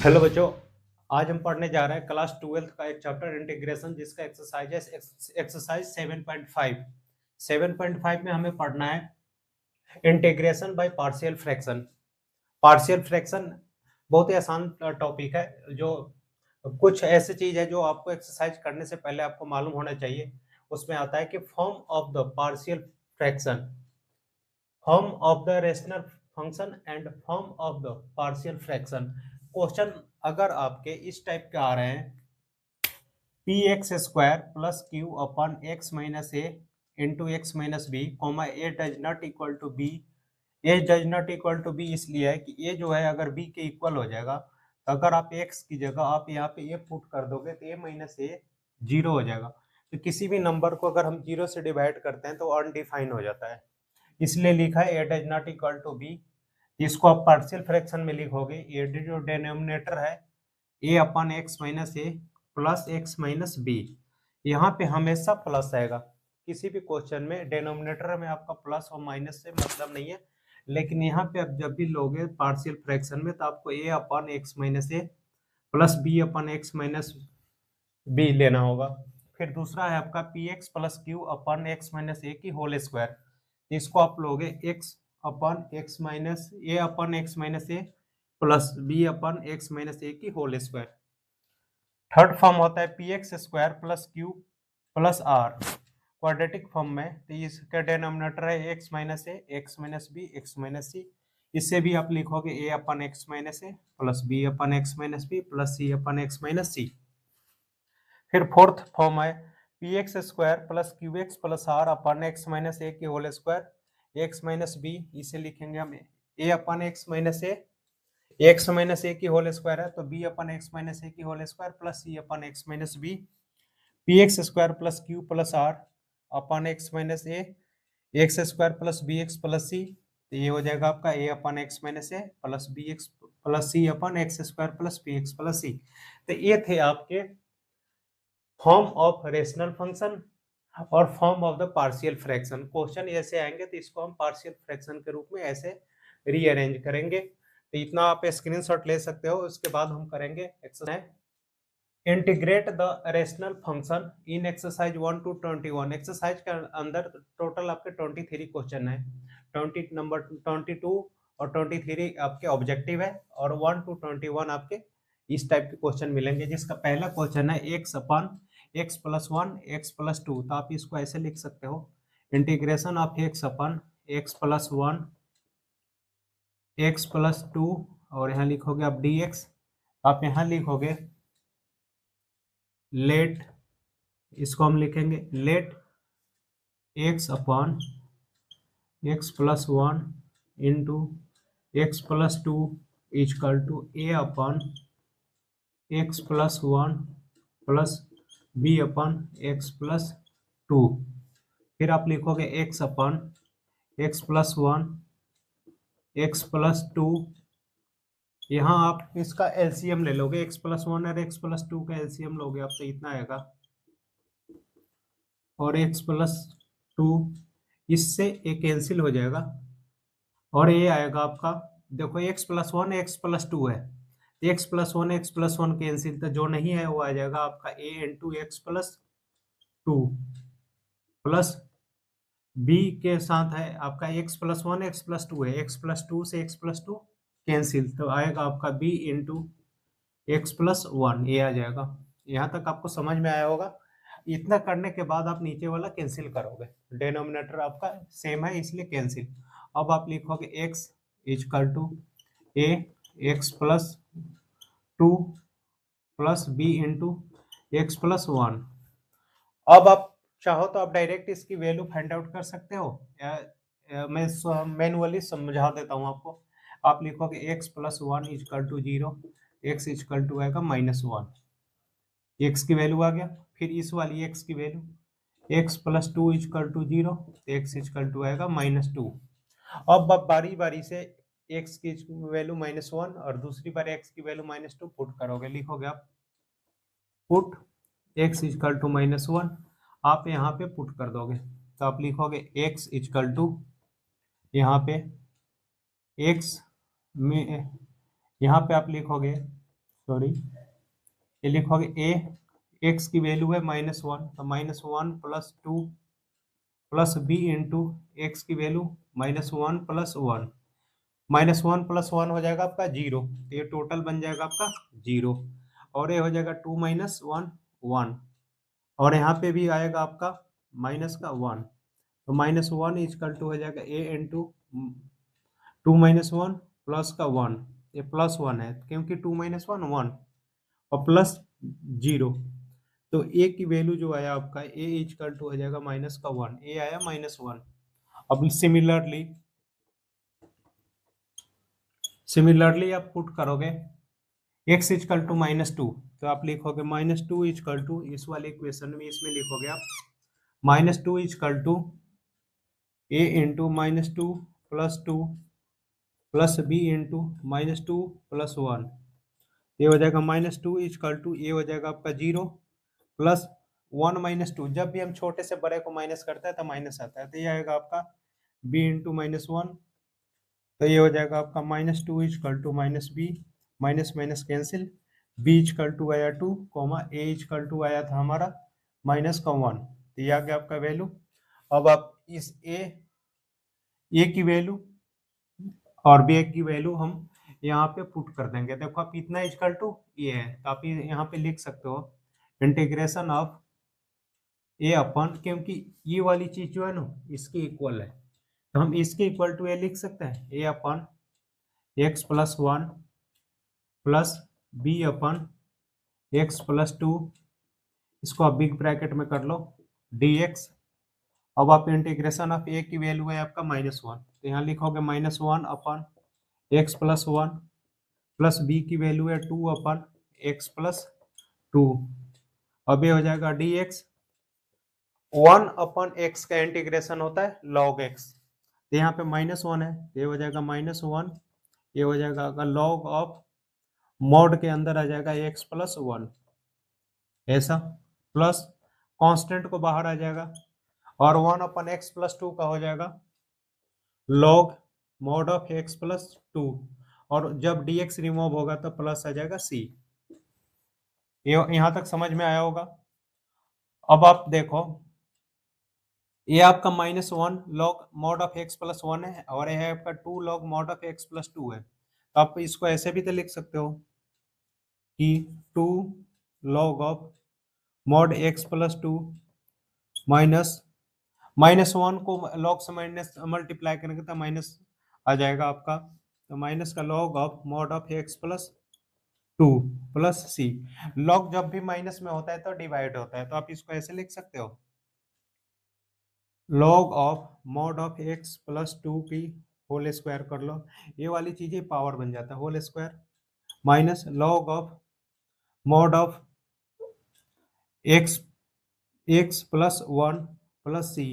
Hello बच्चों। आज हम पढ़ने जा रहे हैं क्लास 12th का एक चैप्टर इंटीग्रेशन, जिसका एक्सरसाइज है एक्सरसाइज 7.5। 7.5 में हमें पढ़ना है integration by partial fraction. Partial fraction बहुत ही आसान टॉपिक है, जो कुछ ऐसी चीज है जो आपको एक्सरसाइज करने से पहले आपको मालूम होना चाहिए। उसमें आता है कि form of the partial fraction, form of the rational function and form of the partial fraction. Question अगर आपके इस टाइप के आ रहे हैं, P X square plus Q upon X minus A into x minus B comma A does not equal to B. A does not equal to B इसलिए है कि ए जो है अगर बी के इक्वल हो जाएगा, तो अगर आप एक्स की जगह आप यहाँ पे ए पुट कर दोगे तो ए माइनस ए जीरो हो जाएगा। तो किसी भी नंबर को अगर हम जीरो से डिवाइड करते हैं तो अनडिफाइन हो जाता है, इसलिए लिखा है A does not equal to B. इसको आप पार्शियल फ्रैक्शन में लिखोगे, ए जो डिनोमिनेटर है ए upon X minus A plus x minus B. यहाँ पे हमेशा प्लस आएगा, किसी भी क्वेश्चन में डिनोमिनेटर में आपका प्लस और माइनस से मतलब नहीं है, लेकिन यहाँ पे आप जब भी लोगे पार्शियल फ्रैक्शन में तो आपको A upon X minus A plus B upon X minus B लेना होगा। फिर दूसरा है आपका P X plus Q upon X minus A की होल स्क्वायर। इसको आप लोगे X upon X minus A upon X minus A plus B upon X minus A की होल स्क्वायर। थर्ड फॉर्म होता है P X square plus Q plus R quadratic form में, तो इसका डिनोमिनेटर है X minus A x minus B X minus C. इससे भी आप लिखोगे A upon X minus A plus B upon X minus B plus C upon X minus C. फिर fourth form है P X square plus Q X plus R upon x minus A की whole square X minus B. इसे लिखेंगे हम A upon x minus A, x minus A की whole square है तो B upon x minus A की whole square plus C upon x minus B. P X square plus Q plus R upon x minus A X square plus B X plus सी, तो ये हो जाएगा आपका A upon x minus A plus B X plus C upon X square plus B X plus सी। तो ये थे आपके form of rational function और form of the partial fraction. Question ऐसे आएंगे तो इसको हम पार्शियल फ्रैक्शन के रूप में ऐसे रीअरेंज करेंगे। तो इतना आप स्क्रीनशॉट ले सकते हो। उसके बाद हम करेंगे exercise integrate the rational function in exercise 1 to 21। Exercise के अंदर टोटल आपके 23 क्वेश्चन है, 22 और 23 आपके ऑब्जेक्टिव है और 1 to 21 आपके इस टाइप के क्वेश्चन मिलेंगे। जिसका पहला क्वेश्चन है X upon X plus one X plus two, तो आप इसको ऐसे लिख सकते हो integration of X upon X plus one X plus two, और यहाँ लिखोगे आप डी एक्स। आप यहाँ लिखोगे लेट, इसको हम लिखेंगे let X upon X plus one into x plus two is equal to A upon X plus one plus B upon X plus two. फिर आप लिखोगे X upon X plus one X plus two, यहाँ आप इसका LCM ले लोगे, X plus one और x plus two का एलसीएम लोगे आप तो इतना आएगा, और एक्स प्लस टू इससे एक कैंसिल हो जाएगा और ये आएगा आपका, देखो X plus one X plus two है, एक्स प्लस वन कैंसिल, तो जो नहीं है वो आ जाएगा आपका ए into x plus two plus B के साथ है आपका X plus one X plus two है, एक्स प्लस टू से एक्स प्लस टू कैंसिल, तो आएगा आपका B into x plus one, ये आ जाएगा। यहाँ तक आपको समझ में आया होगा। इतना करने के बाद आप नीचे वाला कैंसिल करोगे, डिनोमिनेटर आपका सेम है इसलिए कैंसिल। अब आप लिखोगे X is equal to A X plus two plus B into x plus one. अब आप चाहो तो आप डायरेक्ट इसकी वैल्यू फाइंड आउट कर सकते हो, या मैं मैनुअली समझा देता हूँ आपको। आप लिखोगे X plus one is equal to zero, x is equal to आएगा माइनस वन, एक्स की वैल्यू आ गया। फिर इस वाली एक्स की value X plus two is equal to zero, x is equal to आएगा माइनस टू। अब आप बारी बारी से एक्स की वैल्यू माइनस वन और दूसरी बार एक्स की वैल्यू माइनस टू पुट करोगे, लिखोगे आप put x is equal to minus one, आप यहाँ पे पुट कर दोगे तो आप लिखोगे एक्स इजकल टू यहाँ पे एक्स में, यहाँ पे आप लिखोगे सॉरी, ये लिखोगे ए, एक्स की वैल्यू है -1, तो -1 + 2 प्लस बी इंटू एक्स की वैल्यू -1 + 1, -1 + 1 हो जाएगा आपका 0, तो ये टोटल बन जाएगा आपका 0, और ये हो जाएगा 2 - 1 1, और यहाँ पे भी आएगा आपका माइनस का 1, तो -1 इक्वल टू हो जाएगा ए इंटू 2 - 1 प्लस का 1, ये +1 है क्योंकि 2 - 1 1, और प्लस 0, तो ए की वैल्यू जो आया आपका ए इक्वल टू हो जाएगा -1, ए आया -1। अब सिमिलरली आप पुट करोगे x इक्वल टू -2, तो आप लिखोगे -2 इक्वल टू, इस वाले इक्वेशन में इसमें लिखोगे आप -2 equal to a into -2 + 2 plus b into -2 + 1, ये हो जाएगा -2 इक्वल टू, ये हो जाएगा आपका 0 प्लस 1 - 2, जब भी हम छोटे से बड़े को माइनस करते हैं तो माइनस आता है, तो ये आएगा आपका b इंटू -1, तो ये हो जाएगा आपका -2 equal to -b, minus minus cancel, b equal to आया 2, a इक्वल टू आया था हमारा -1, तो ये आ गया आपका वैल्यू। अब आप इस a की वैल्यू और b की वैल्यू हम यहाँ पे पुट कर देंगे। देखो आप इतना इक्वल टू ये है, तो आप यहाँ पे लिख सकते हो इंटीग्रेशन ऑफ a अपन, क्योंकि ये वाली चीज जो है ना इसके इक्वल है, तो हम इसके इक्वल टू ये लिख सकते हैं a upon x+1 plus b upon x+2, इसको आप बिग ब्रैकेट में कर लो dx। अब आप इंटीग्रेशन ऑफ a की वैल्यू है आपका -1, तो यहाँ लिखोगे -1 अपन x+1 प्लस b की वैल्यू है 2 अपन x+2, अब ये हो जाएगा dx, 1 अपन x का इंटीग्रेशन होता है log x, तो यहाँ पे -1 है, ये हो जाएगा -1, ये हो जाएगा log ऑफ मॉड के अंदर आ जाएगा x+1, ऐसा प्लस कांस्टेंट को बाहर आ जाएगा, और 1 अपन x+2 का हो जाएगा log मॉड ऑफ x+2, और जब dx रिमूव होगा तो प्लस आ जाएगा c। ये यहाँ तक समझ में आया होगा। अब आप देखो ये आपका -1 log मॉड ऑफ x+1 है, और ये है आपका 2 log मॉड ऑफ x+2 है, तो आप इसको ऐसे भी तो लिख सकते हो कि 2 log of mod x+2 minus -1 को लॉग से माइनस मल्टीप्लाई करेंगे तो माइनस आ जाएगा आपका, तो माइनस का log of mod of x+2 plus c। Log जब भी माइनस में होता है तो डिवाइड होता है, तो आप इसको ऐसे लिख सकते हो log of mod of x+2 की होल स्क्वायर कर लो, ये वाली चीजें पावर बन जाता है whole square, minus log of mod of x+1 plus c,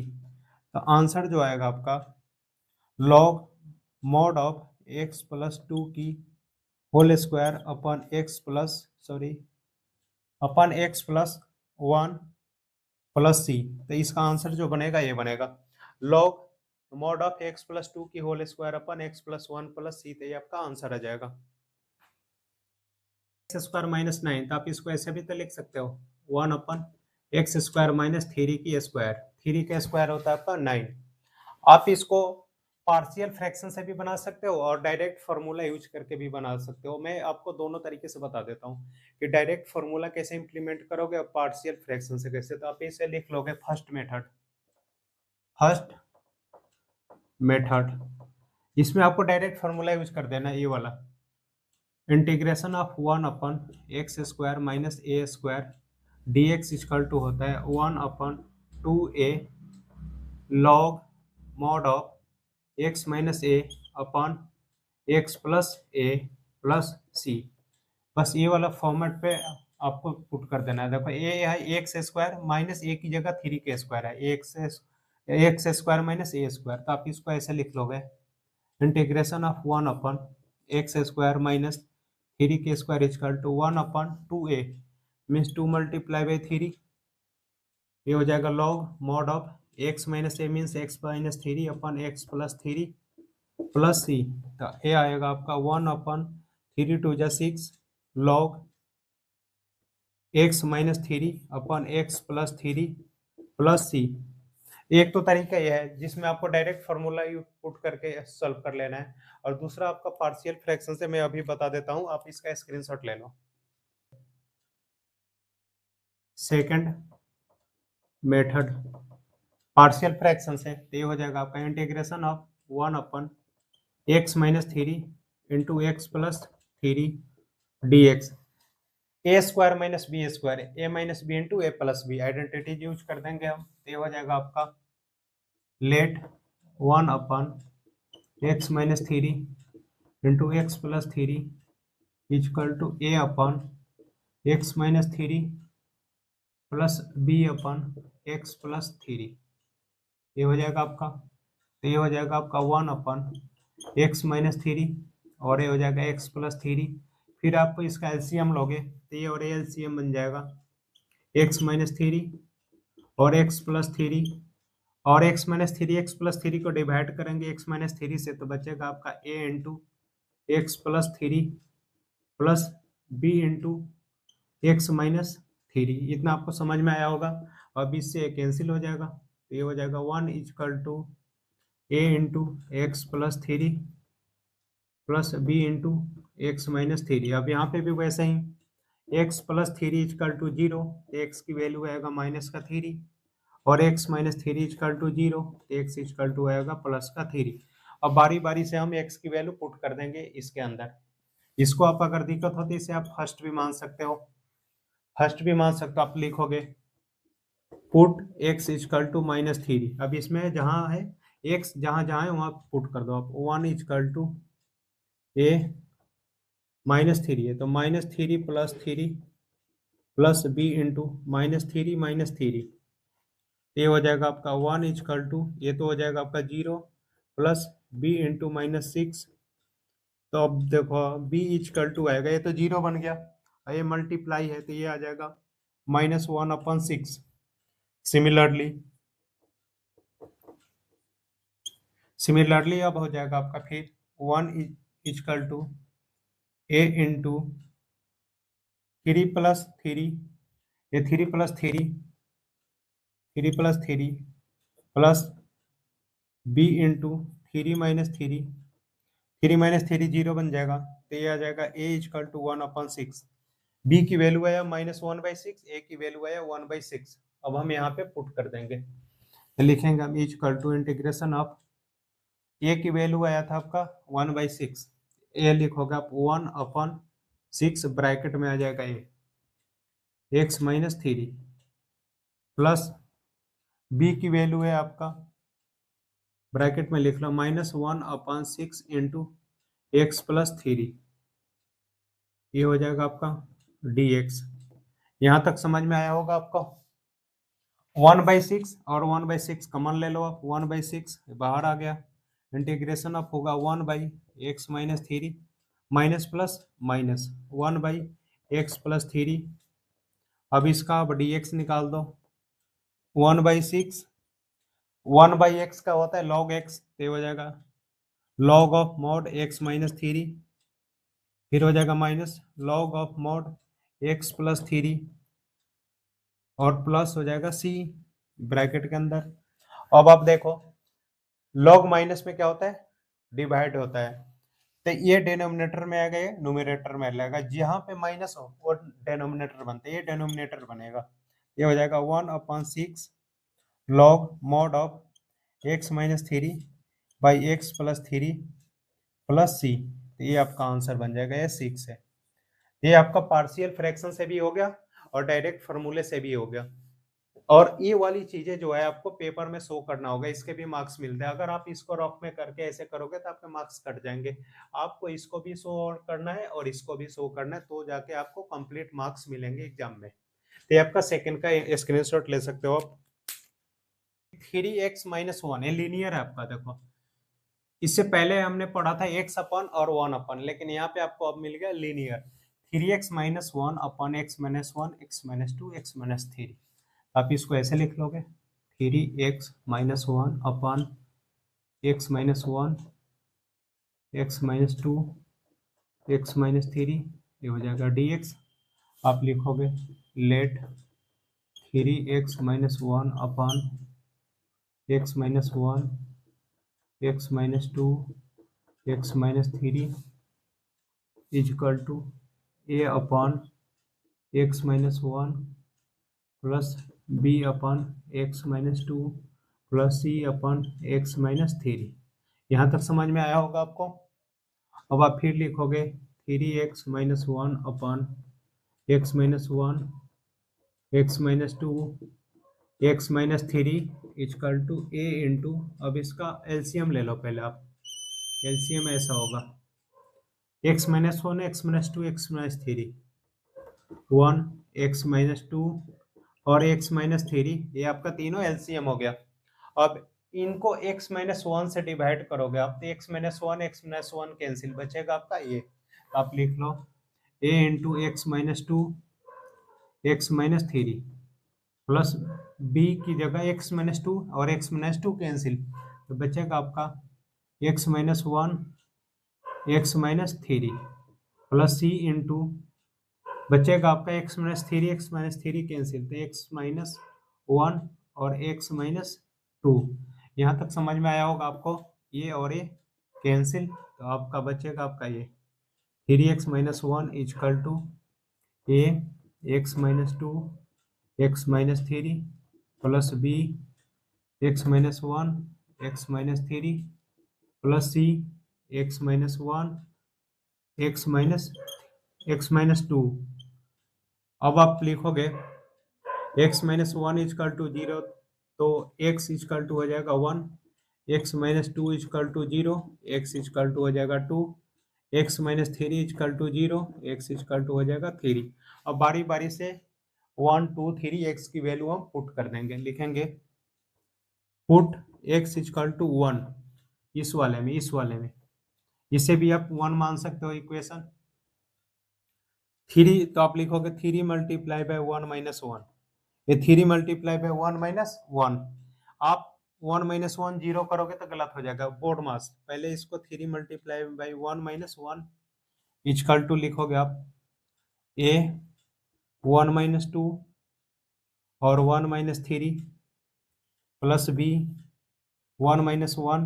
तो आंसर जो आएगा आपका लॉग मॉड ऑफ x+2 की whole square upon x+1 plus c, तो इसका आंसर जो बनेगा ये बनेगा लॉग मॉड ऑफ x+2 की whole square upon x+1 plus c, तो ये आपका आंसर आ जाएगा। x² - 9, तो आप इसको ऐसे भी तो लिख सकते हो 1 अपन x² - 3 की स्क्वायर, 3 का स्क्वायर होता है आपका 9। आप इसको पार्शियल फ्रैक्शन से भी बना सकते हो और डायरेक्ट फार्मूला यूज करके भी बना सकते हो। मैं आपको दोनों तरीके से बता देता हूँ कि डायरेक्ट फार्मूला कैसे इंप्लीमेंट करोगे और पार्शियल फ्रैक्शन से कैसे। तो आप इसे लिख लोगे फर्स्ट मेथड, इसमें आपको डायरेक्ट फार्मूला यूज कर देना ये वाला, integration of 1 upon x² - a² dx equal to होता है 1 upon 2a log mod of x - a upon x plus a plus c, बस ये वाला फॉर्मेट पे आपको पुट कर देना है। देखो a है x² माइनस a की जगह 3 के स्क्वायर है x² - a², तो आप इसको ऐसे लिख लोगे इंटीग्रेशन ऑफ 1 अपन x² - 3 के square equal to 1 upon 2a means 2 × 3, ये हो जाएगा log mod of x - a means x - 3 upon x plus 3 plus c, तो ये आएगा आपका 1 upon 3 × 2 = 6 log x minus three upon x plus three plus c. एक तो तरीका यह है जिसमें आपको डायरेक्ट फार्मूला पुट करके सॉल्व कर लेना है, और दूसरा आपका पार्शियल फ्रैक्शन से मैं अभी बता देता हूं, आप इसका स्क्रीनशॉट ले लो। सेकंड मेथड पार्शियल फ्रैक्शन से तो ये हो जाएगा आपका integration of 1 upon x minus three into x plus three d x, a square minus b square, a minus b into a plus b, identities use कर देंगे हम। तो ये हो जाएगा आपका let 1 upon x minus three into x plus three is equal to a upon x minus three plus b upon X plus three. ये हो जाएगा आपका, तो ये हो जाएगा आपका 1 अपन एक्स माइनस थ्री और ये हो जाएगा एक्स प्लस थ्री। फिर आप इसका एलसीएम लोगे तो ये और एलसीएम बन जाएगा एक्स माइनस थ्री और एक्स प्लस थ्री, और x minus three x plus three को डिवाइड करेंगे एक्स माइनस थ्री से, तो बचेगा आपका ए into x plus three plus B into x minus three. इतना आपको समझ में आया होगा। अब इससे कैंसिल हो जाएगा, तो ये हो जाएगा 1 is equal to a into x plus three plus B into x minus three. अब यहाँ पे भी वैसे ही x plus three is equal to zero, x की वैल्यू आएगा माइनस का थ्री, और x minus three is equal to zero, x is equal to आएगा प्लस का थ्री। अब बारी बारी से हम एक्स की वैल्यू पुट कर देंगे इसके अंदर। इसको आप अगर दिक्कत होती है इसे आप फर्स्ट भी मान सकते हो, फर्स्ट भी मान सकते हो। आप लिखोगे put x is equal to minus three. अब इसमें जहां है एक्स, जहां जहां है वहां पुट कर दो आप। 1 is equal to a minus three है तो minus three plus B into minus three. ये हो जाएगा आपका 1 इजकल टू, ये तो हो जाएगा आपका 0 plus B into minus six. तो अब देखो बी इजकल टू आएगा, ये तो 0 बन गया, और ये मल्टीप्लाई है तो ये आ जाएगा minus one upon six. Similarly अब हो जाएगा आपका फिर 1 is equal to a into three plus three, ये three plus B into three minus three zero बन जाएगा, तो ये आ जाएगा a is equal to 1 upon six. B की वैल्यू आया minus one by six, a की वैल्यू आया 1 बाई सिक्स। अब हम यहाँ पे पुट कर देंगे, तो लिखेंगे हम इजकल टू इंटीग्रेशन ऑफ ए की वैल्यू आया था आपका 1 बाई सिक्स, ए लिखोगे आप 1 अपन सिक्स, ब्रैकेट में आ जाएगा a x minus three plus b की वैल्यू है आपका, ब्रैकेट में लिख लो minus one upon six into x plus three. ये हो जाएगा आपका डी एक्स। यहाँ तक समझ में आया होगा आपको। 1 बाई सिक्स और 1 बाई सिक्स कॉमन ले लो आप, 1 बाई सिक्स बाहर आ गया, इंटीग्रेशन ऑफ होगा 1 by x minus three minus plus minus 1 by x plus three. अब इसका अब डी एक्स निकाल दो, 1 बाई सिक्स, 1 बाई एक्स का होता है लॉग एक्स, तो हो जाएगा log of mod x minus three, फिर हो जाएगा minus log of mod x plus three, और प्लस हो जाएगा सी ब्रैकेट के अंदर। अब आप देखो लॉग माइनस में क्या होता है, डिवाइड होता है, तो ये डिनोमिनेटर में आएगा, ये न्यूमरेटर में लगेगा। जहां पे माइनस हो वो डिनोमिनेटर बनता है, ये डिनोमिनेटर बनेगा। ये हो जाएगा 1 upon six log mod of x minus three by x plus three plus सी। तो ये आपका आंसर बन जाएगा, ये 6 है। ये आपका पार्शियल फ्रैक्शन से भी हो गया और डायरेक्ट फॉर्मूले से भी हो गया। और ये वाली चीजें जो है आपको पेपर में शो करना होगा, इसके भी मार्क्स मिलते हैं। अगर आप इसको रफ में करके ऐसे करोगे तो आपके मार्क्स कट जाएंगे। आपको इसको भी शो करना है और इसको भी शो करना है, तो जाके आपको कंप्लीट मार्क्स मिलेंगे एग्जाम में। तो ये आपका सेकंड का स्क्रीनशॉट ले सकते हो आप। 3x माइनस वन, ये लीनियर है आपका। देखो इससे पहले हमने पढ़ा था x अपन और 1 अपन, लेकिन यहाँ पे आपको अब मिल गया linear. 3x minus one upon x minus one x minus two x minus three. आप इसको ऐसे लिख लोगे 3x minus one upon x minus one x minus two x minus three ये हो जाएगा dx। आप लिखोगे let 3x-1 upon x-1 x-2 x-3 is equal to a upon x-1 plus b upon x-2 plus c upon x-3। यहाँ तक समझ में आया होगा आपको। अब आप फिर लिखोगे 3x-1 upon x-1 x-2 x-3 equal to a into, अब इसका एलसीएम ले लो पहले आप। एलसीएम ऐसा होगा x-1 x-2 x-3 1 x-2 और x-3, ये आपका तीनों एलसीएम हो गया। अब इनको x-1 से डिवाइड करोगे आप तो x-1 x-1 कैंसिल, बचेगा आपका ये। आप लिख लो a into x-2 x-3 plus b की जगह x-2 और x-2 कैंसिल, तो बचेगा आपका x-1 x-3 plus c into, बचेगा आपका x-3 कैंसिल, तो x-1 और x-2। यहाँ तक समझ में आया होगा आपको। ये और ये कैंसिल, तो आपका बचेगा आपका ये 3x-1 equal to a x-2 x-3 plus b x-1 x-3 plus c x-1 x-2। अब आप लिखोगे x-1 इक्वल टू 0, तो x इक्वल टू हो जाएगा 1, x-2 equal to 0, x equal to हो जाएगा 2, x-3 equal to 0, x equal to हो जाएगा 3। अब बारी बारी से 1 2 3 x की वैल्यू हम पुट कर देंगे। लिखेंगे पुट x इक्वल टू 1, इस वाले में इसे भी आप 1 मान सकते हो इक्वेशन 3। तो आप लिखोगे 3 मल्टीप्लाई बाय 1 माइनस 1, ये 3 मल्टीप्लाई बाय 1 माइनस 1। आप 1 माइनस 1 जीरो करोगे तो गलत हो जाएगा, बोर्ड मास। पहले इसको 3 multiply by 1 minus 1 equal to लिखोगे आप a 1 माइनस 2 और 1 minus 3 plus b 1 minus 1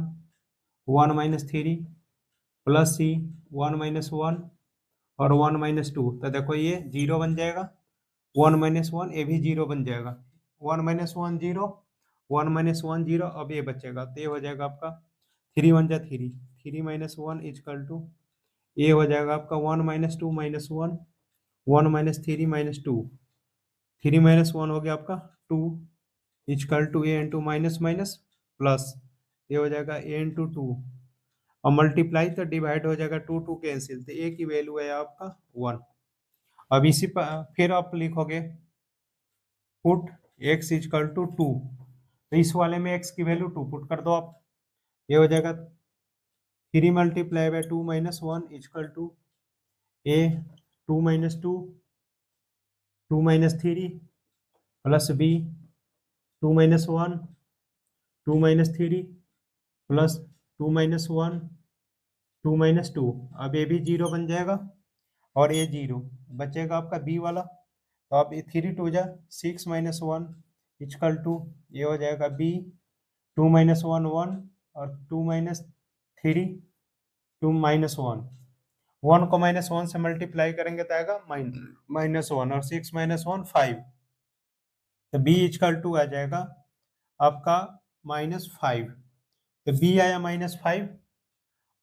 1 minus 3 plus c 1 minus 1 और 1 माइनस 2। तो देखो ये जीरो बन जाएगा, 1 माइनस 1 ये भी जीरो बन जाएगा, 1 माइनस 1 जीरो 1 माइनस 1 जीरो। अब ये बचेगा तो ये हो जाएगा आपका 3 1 जा 3, 3 माइनस 1 इक्वल टू ये हो जाएगा आपका 1 minus 2 minus 1 1 minus 3 minus 2, 3 minus 1 हो गया आपका 2 equal to a into minus minus plus, ये हो जाएगा ए इंटू 2 और मल्टीप्लाई तो डिवाइड हो जाएगा 2 2 कैंसिल, तो ए की वैल्यू है आपका 1। अब इसी पर फिर आप लिखोगे पुट x इक्वल टू 2, तो इस वाले में x की वैल्यू 2 पुट कर दो आप। ये हो जाएगा 3 multiply by 2 minus 1 equal to a 2 minus 2 2 minus 3 plus b 2 minus 1 2 minus 3 plus 2 minus 1 2 minus 2। अब ये भी जीरो बन जाएगा और ये जीरो बचेगा आपका b वाला। तो आप 3 2 जा 6 माइनस 1 इक्वल टू ये हो जाएगा b 2 माइनस 1 1 और 2 माइनस 3 2 माइनस 1, 1 को माइनस 1 से मल्टीप्लाई करेंगे तो आएगा माइनस 1 और 6 माइनस 1 5, तो b इक्वल टू आ जाएगा आपका -5। तो b आया -5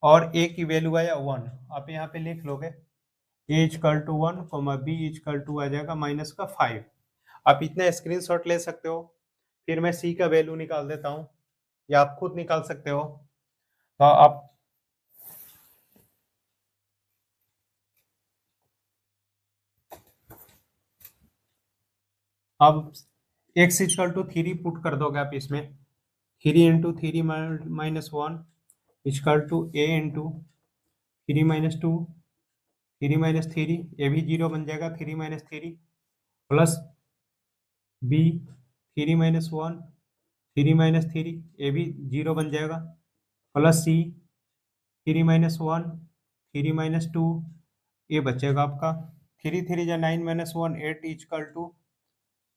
और a की वैल्यू आया 1। आप यहाँ पे लिख लोगे a equal to 1 comma b equal to आ जाएगा -5। आप इतना स्क्रीनशॉट ले सकते हो, फिर मैं c का वैल्यू निकाल देता हूँ या आप खुद निकाल सकते हो। तो आप अब x इक्वल टू 3 पुट कर दोगे आप इसमें, 3 into 3 minus 1 equal to a into 3 minus 2 3 minus 3, ये भी जीरो बन जाएगा 3 minus 3 plus b 3 minus 1 3 minus 3, ये भी जीरो बन जाएगा प्लस c 3 माइनस 1 3 माइनस 2, ये बचेगा आपका 3 3 जा 9 माइनस 1 8 इजकल टू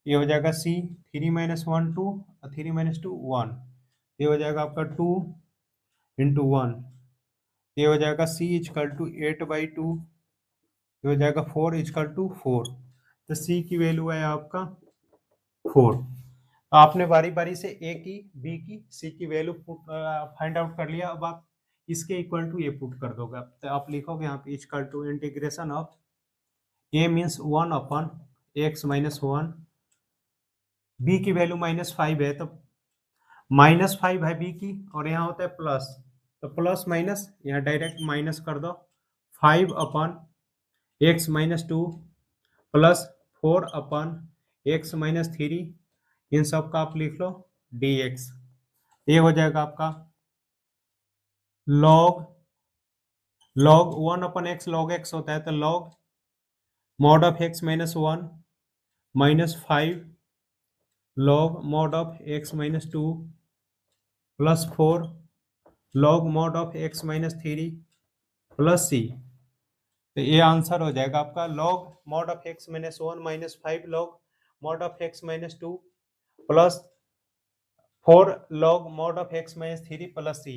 ये हो जाएगा सी 3 माइनस 1 2 और 3 माइनस 2 1। ये हो जाएगा आपका 2 इंटू 1। ये हो जाएगा सी इजकल टू 8/2। ये हो जाएगा 4 इजकल टू 4। तो सी की वैल्यू है आपका 4। आपने बारी बारी से ए की, बी की, सी की वैल्यू फाइंड आउट कर लिया। अब आप इसके इक्वल टू ए पुट कर दोगे। तो आप लिखोगे यहाँ पे equal to integration of a means 1/x-1। B की वैल्यू -5 है तो -5 है बी की, और यहाँ होता है प्लस, तो प्लस माइनस यहाँ डायरेक्ट माइनस कर दो। 5/x-2 प्लस 4/x-3, इन सब का आप लिख लो dx। ये हो जाएगा आपका log 1/x log x होता है, तो log mod of x-1 -5 log mod of x-2 plus 4 log mod of x-3 plus c। तो ये आंसर हो जाएगा आपका log mod of x-1 -5 log mod of x-2 plus 4 log mod of x-3 plus c।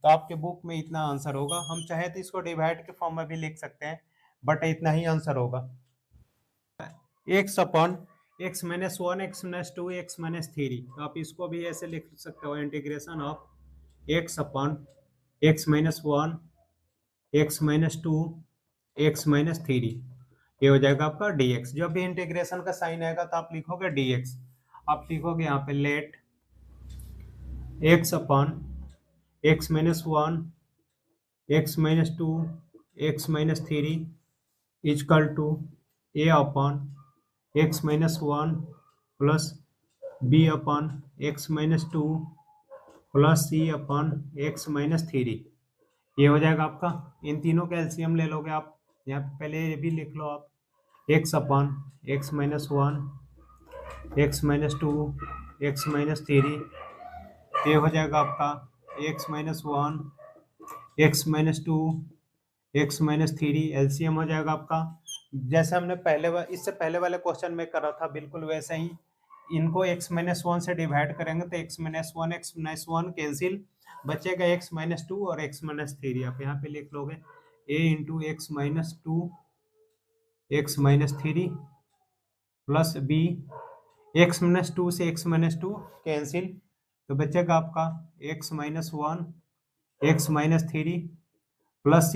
तो आपके book में इतना answer होगा। हम चाहे तो इसको डिवाइड के फॉर्म में भी लिख सकते हैं, बट इतना ही आंसर होगा। x/(x-1 x-2 x-3), तो आप इसको भी ऐसे लिख सकते हो integration of x/(x-1 x-2 x-3), ये हो जाएगा आपका dx। जब भी इंटीग्रेशन का साइन आएगा तो आप लिखोगे dx। आप लिखोगे यहाँ पे let x/(x-1 x-2 x-3) equal to a/(x-1 plus b/(x-2 plus c/(x-3)। ये हो जाएगा आपका। इन तीनों का एलसीएम ले लोगे आप। यहाँ पे पहले ये भी लिख लो आप, x/(x-1 x-2 x-3), ये हो जाएगा आपका x-1 x-2 x-3, एलसीएम हो जाएगा आपका। जैसे हमने इससे पहले वाले क्वेश्चन में करा था, बिल्कुल वैसे ही इनको x-1 से डिवाइड करेंगे तो x-1 x-1 कैंसिल, बचेगा x-2 और x-3। आप यहाँ पे लिख लोगे a into x-2 x-3 plus b, x-2 से x-2 कैंसिल, तो बचेगा आपका x-1 x-3 plus c,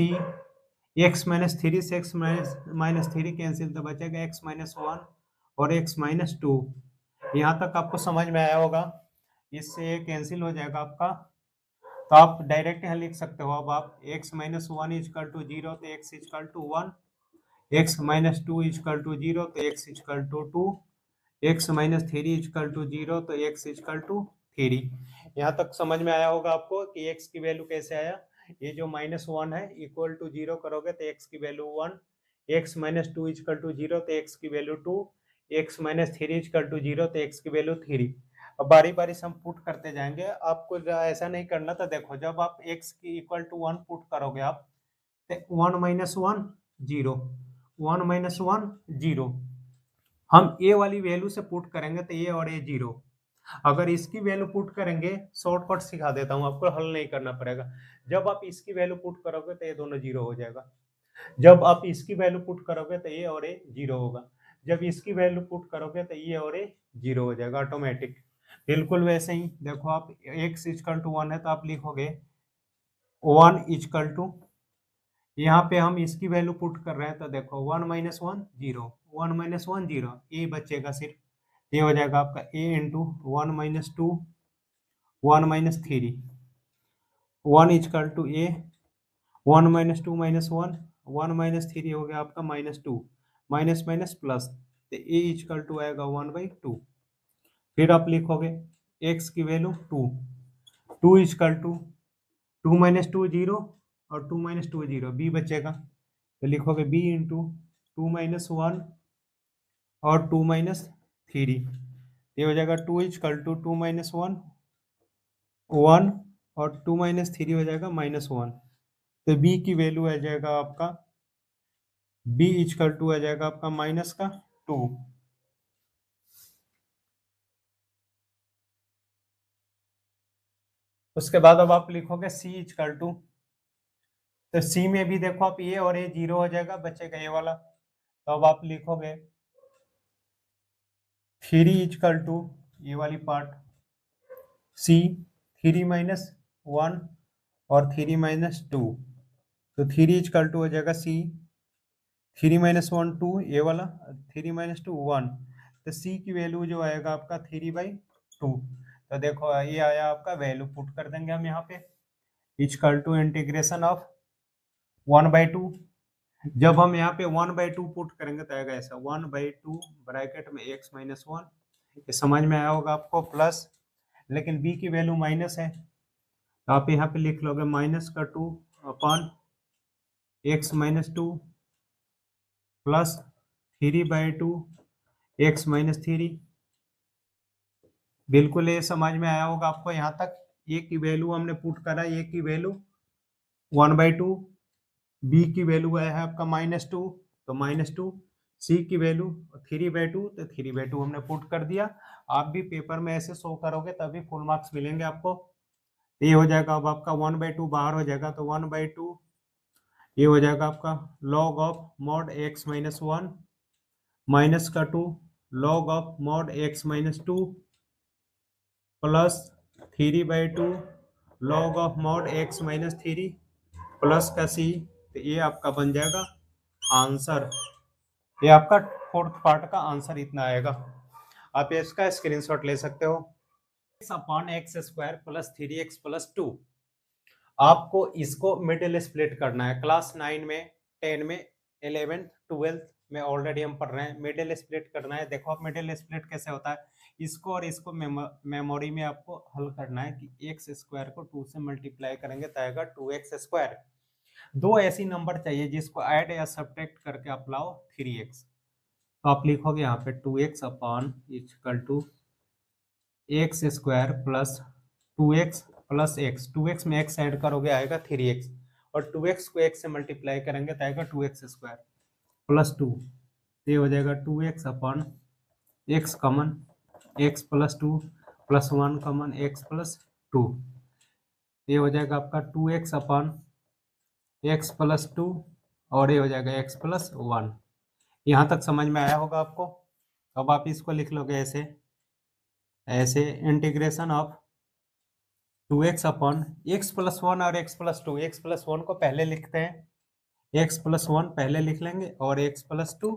x-3 से x-3 कैंसिल, तो बचेगा x-1 और x-2। यहाँ तक आपको समझ में आया होगा। इससे ये कैंसिल हो जाएगा आपका, तो आप डायरेक्ट यहाँ लिख सकते हो। अब आप x-1 इजकल टू 0 तो x equal to 1, x-2 equal to 0 तो x equal to 2, x-3 equal to 0 तो x इजकल टू 3। यहाँ तक समझ में आया होगा आपको कि x की वैल्यू कैसे आया। ये जो -1 है इक्वल टू 0 करोगे तो x की वैल्यू 1, x-2 इजकल टू 0 तो x की वैल्यू 2, x-3 इजकल टू 0 तो x की वैल्यू 3। अब बारी बारी से हम पुट करते जाएंगे। आपको ऐसा नहीं करना। तो देखो, जब आप x की इक्वल टू 1 पुट करोगे आप, तो 1 - 1 0, 1 - 1 0। हम a वाली वैल्यू से पुट करेंगे तो a और a 0। अगर इसकी वैल्यू पुट करेंगे, शॉर्टकट सिखा देता हूँ आपको, हल नहीं करना पड़ेगा। जब आप इसकी वैल्यू पुट करोगे तो ये दोनों 0 हो जाएगा। जब आप इसकी वैल्यू पुट करोगे तो ये और ये 0 होगा। जब इसकी वैल्यू पुट करोगे तो ये और ये 0 हो जाएगा ऑटोमेटिक। बिल्कुल वैसे ही देखो, आप x इजकल टू 1 है तो आप लिखोगे 1 इजकल टू, यहाँ पे हम इसकी वैल्यू पुट कर रहे हैं तो देखो 1 - 1 0, 1 - 1 0, ए बचेगा सिर्फ। ये हो जाएगा आपका a into 1 - 2 1 - 3, 1 is equal to a, 1 - 2 - 1, 1 - 3 हो गया आपका -2, माइनस माइनस प्लस, तो a इजकल टू आएगा 1/2। फिर आप लिखोगे x की वैल्यू 2, 2 इजकल टू 2 - 2 0 और 2 - 2 0, b बचेगा। तो लिखोगे b इंटू 2 - 1 और 2 - 3, ये हो जाएगा 2 इजकल टू 2 - 1 1 और 2 - 3 हो जाएगा -1। तो b की वैल्यू आ जाएगा आपका बी इजकल टू आ जाएगा आपका माइनस का 2। उसके बाद अब आप लिखोगे सी इजकल टू, तो सी में भी देखो आप ये और ये जीरो हो जाएगा, बचेगा ये वाला। तो अब आप लिखोगे 3 इजकल टू ये वाली पार्ट सी, 3 माइनस 1 और 3 माइनस 2, तो 3 इजकल टू हो जाएगा सी, 3 माइनस 1 2 ये वाला, 3 माइनस 2 1, तो सी की वैल्यू जो आएगा आपका 3/2। तो देखो ये आया आपका वैल्यू, पुट कर देंगे हम यहाँ पे इजकल टू इंटीग्रेशन ऑफ 1/2। जब हम यहाँ पे 1/2 पुट करेंगे तो आएगा ऐसा 1/2 ब्रैकेट में x माइनस 1, ये समझ में आया होगा आपको, प्लस, लेकिन b की वैल्यू माइनस है तो आप यहाँ पे लिख लोगे माइनस का 2 upon x minus 2 plus 3/2 x minus 3। बिल्कुल ये समझ में आया होगा आपको यहाँ तक। a की वैल्यू हमने पुट करा, a की वैल्यू 1/2, b की वैल्यू आया है आपका -2 तो -2, c की वैल्यू 3/2 तो 3/2 हमने पुट कर दिया। आप भी पेपर में ऐसे शो करोगे तभी फुल मार्क्स मिलेंगे आपको। ये हो जाएगा अब आपका 1/2 बाहर हो जाएगा तो 1/2 ये हो जाएगा आपका log of mod x minus 1 minus का 2 log of mod x minus 2 plus 3/2 log of mod x minus 3 plus का c। तो ये आपका बन जाएगा आंसर। ये आपका फोर्थ पार्ट का आंसर इतना आएगा। आप इसका स्क्रीनशॉट ले सकते हो। x upon x square plus 3x plus 2। आपको इसको मिडिल स्प्लिट करना है। क्लास 9 में, 10 में, 11th 12th में ऑलरेडी हम पढ़ रहे हैं। मिडिल स्प्लिट करना है। देखो आप मिडिल स्प्लिट कैसे होता है, इसको और इसको मेमोरी में आपको हल करना है कि एक्स स्क्वायर को 2 से मल्टीप्लाई करेंगे तो आएगा 2x स्क्वायर। दो ऐसी नंबर चाहिए जिसको ऐड या सब्ट्रैक्ट करके आप लाओ 3x। तो आप लिखोगे यहाँ पे 2x upon equal to x square plus 2x plus x, 2x में x ऐड करोगे आएगा 3x, और 2x को x से मल्टीप्लाई करेंगे तो आएगा 2x स्क्वायर प्लस 2। ये हो जाएगा 2x upon x common x plus 2 plus 1 common x plus 2। ये हो जाएगा आपका 2x अपॉन x प्लस 2 और ये हो जाएगा x प्लस 1। यहाँ तक समझ में आया होगा आपको। अब आप इसको लिख लोगे ऐसे, ऐसे integration of 2x upon x plus 1 और x प्लस 2। x प्लस 1 को पहले लिखते हैं, x प्लस 1 पहले लिख लेंगे और x प्लस 2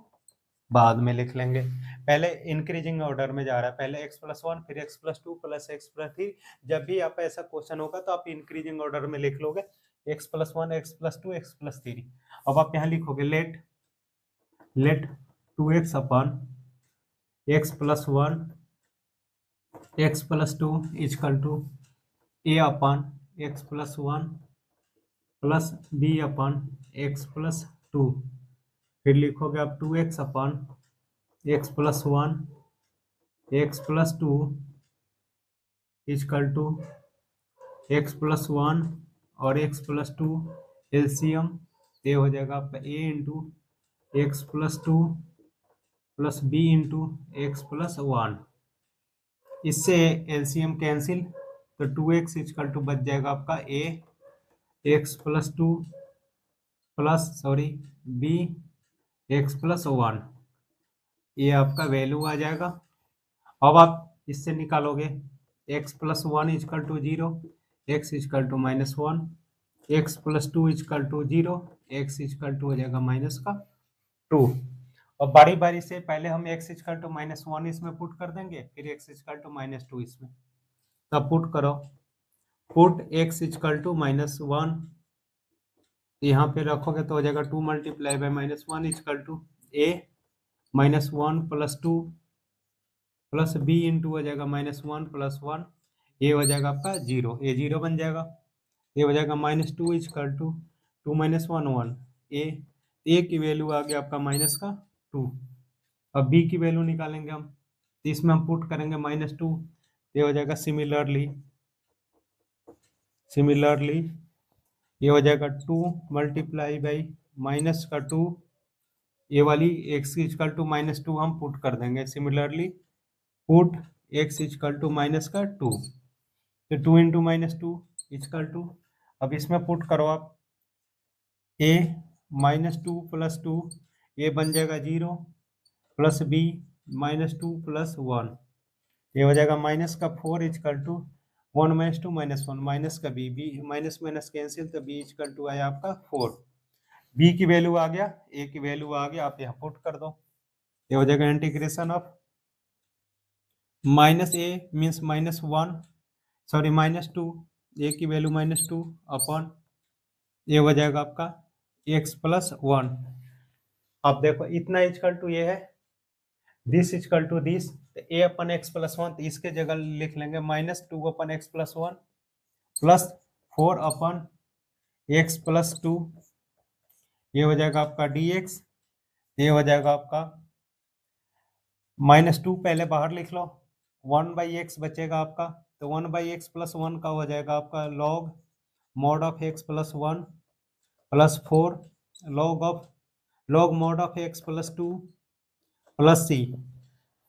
बाद में लिख लेंगे। पहले इंक्रीजिंग ऑर्डर में जा रहा है, पहले x प्लस 1 फिर x plus 2 plus x plus 3। जब भी आप ऐसा क्वेश्चन होगा तो आप इंक्रीजिंग ऑर्डर में लिख लोगे x plus 1 x plus 2 x plus 3। अब आप यहाँ लिखोगे let 2x upon x plus 1 x plus 2 equal to a upon x plus 1 plus b upon x plus 2। फिर लिखोगे आप 2x upon x plus 1 x plus 2 equal to x plus 1 और x plus 2 LCM. ये हो जाएगा आपका a into x plus 2 plus b into x plus 1। इससे LCM cancel तो 2x इजकल टू बच जाएगा आपका a x plus 2 plus b x plus 1। ये आपका वैल्यू आ जाएगा। अब आप इससे निकालोगे x plus 1 is equal to 0, x equal to minus 1, x plus 2 equal to 0, x equal to हो जाएगा माइनस का 2। और बारी बारी से पहले हम x इजकल टू माइनस 1 इसमें पुट कर देंगे, फिर x इजकल टू माइनस 2 इसमें। तब पुट करो, put x equal to minus 1 यहाँ पे रखोगे तो हो जाएगा 2 multiply by minus 1 is equal to a minus 1 plus 2 plus b into हो जाएगा माइनस 1 प्लस 1। ये हो जाएगा आपका 0, ये 0 बन जाएगा। ये हो जाएगा -2 इजकल टू 2 माइनस 1 1। ए की वैल्यू आ गया आपका माइनस का 2। अब b की वैल्यू निकालेंगे हम, तो इसमें हम पुट करेंगे -2। ये हो जाएगा सिमिलरली ये हो जाएगा 2 मल्टीप्लाई बाई माइनस का 2 ये वाली x इक्वल टू -2 हम पुट कर देंगे। Similarly put x equal to minus का 2, तो 2 इंटू -2 इक्वल टू, अब इसमें पुट करो आप a -2 + 2, ये बन जाएगा 0 प्लस b -2 + 1, ये हो जाएगा -4 इक्वल टू 1 - 2 -1 माइनस का b, माइनस माइनस कैंसिल, तो b इक्वल टू आया आपका 4। b की वैल्यू आ गया, a की वैल्यू आ गया, आप यहाँ पुट कर दो, ये हो जाएगा integration of -a means -1, sorry -2, a की वैल्यू -2 अपॉन, ये हो जाएगा आपका x + 1। अब देखो इतना इक्वल टू ये है, दिस इक्वल टू दिस, तो a अपन x + 1, तो इसके जगह लिख लेंगे -2 अपन x + 1 प्लस 4 अपन x + 2, ये हो जाएगा आपका dx, ये हो जाएगा आपका -2 पहले बाहर लिख लो, 1/x बचेगा आपका, तो 1/x + 1 का हो जाएगा आपका log mod of x + 1 plus 4 log mod of x + 2 plus c।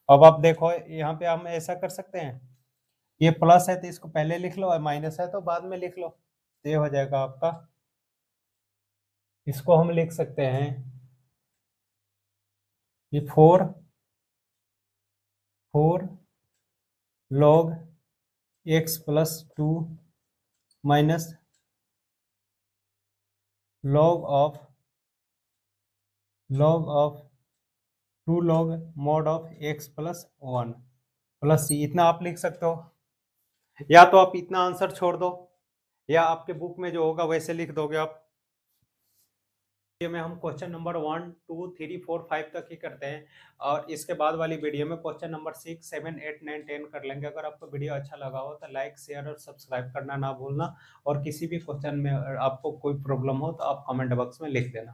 अब आप देखो यहाँ पे हम ऐसा कर सकते हैं, ये प्लस है तो इसको पहले लिख लो और माइनस है तो बाद में लिख लो, तो ये हो जाएगा आपका, इसको हम लिख सकते हैं ये 4 log x + 2 minus log of 2 log mod of x + 1 plus c, इतना आप लिख सकते हो, या तो आप इतना आंसर छोड़ दो, या आपके बुक में जो होगा वैसे लिख दोगे आप। वीडियो में हम क्वेश्चन नंबर 1 2 3 4 5 तक ही करते हैं, और इसके बाद वाली वीडियो में क्वेश्चन नंबर 6 7 8 9 10 कर लेंगे। अगर आपको वीडियो अच्छा लगा हो तो लाइक शेयर और सब्सक्राइब करना ना भूलना, और किसी भी क्वेश्चन में आपको कोई प्रॉब्लम हो तो आप कमेंट बॉक्स में लिख देना।